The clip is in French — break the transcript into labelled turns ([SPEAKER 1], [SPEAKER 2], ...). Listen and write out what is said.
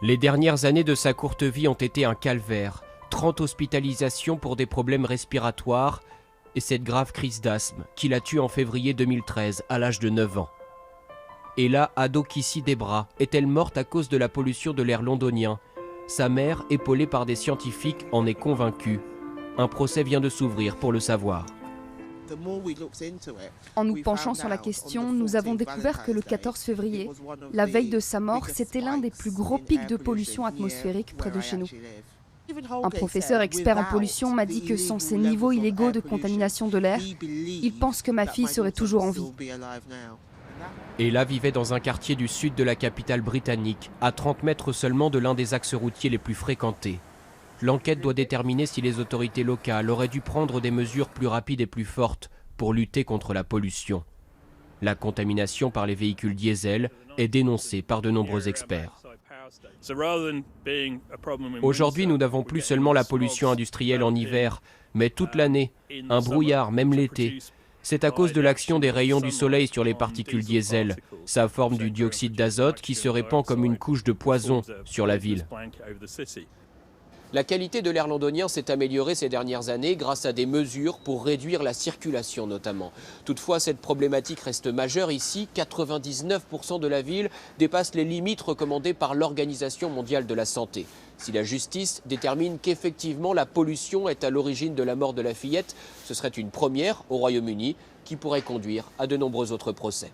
[SPEAKER 1] Les dernières années de sa courte vie ont été un calvaire. 30 hospitalisations pour des problèmes respiratoires et cette grave crise d'asthme qui la tue en février 2013 à l'âge de 9 ans. Ella Adokissi Debra est-elle morte à cause de la pollution de l'air londonien? Sa mère, épaulée par des scientifiques, en est convaincue. Un procès vient de s'ouvrir pour le savoir.
[SPEAKER 2] En nous penchant sur la question, nous avons découvert que le 14 février, la veille de sa mort, c'était l'un des plus gros pics de pollution atmosphérique près de chez nous. Un professeur expert en pollution m'a dit que sans ces niveaux illégaux de contamination de l'air, il pense que ma fille serait toujours en vie.
[SPEAKER 1] Ella vivait dans un quartier du sud de la capitale britannique, à 30 mètres seulement de l'un des axes routiers les plus fréquentés. L'enquête doit déterminer si les autorités locales auraient dû prendre des mesures plus rapides et plus fortes pour lutter contre la pollution. La contamination par les véhicules diesel est dénoncée par de nombreux experts. Aujourd'hui, nous n'avons plus seulement la pollution industrielle en hiver, mais toute l'année, un brouillard, même l'été. C'est à cause de l'action des rayons du soleil sur les particules diesel. Ça forme du dioxyde d'azote qui se répand comme une couche de poison sur la ville. La qualité de l'air londonien s'est améliorée ces dernières années grâce à des mesures pour réduire la circulation notamment. Toutefois, cette problématique reste majeure ici. 99% de la ville dépasse les limites recommandées par l'Organisation mondiale de la santé. Si la justice détermine qu'effectivement la pollution est à l'origine de la mort de la fillette, ce serait une première au Royaume-Uni qui pourrait conduire à de nombreux autres procès.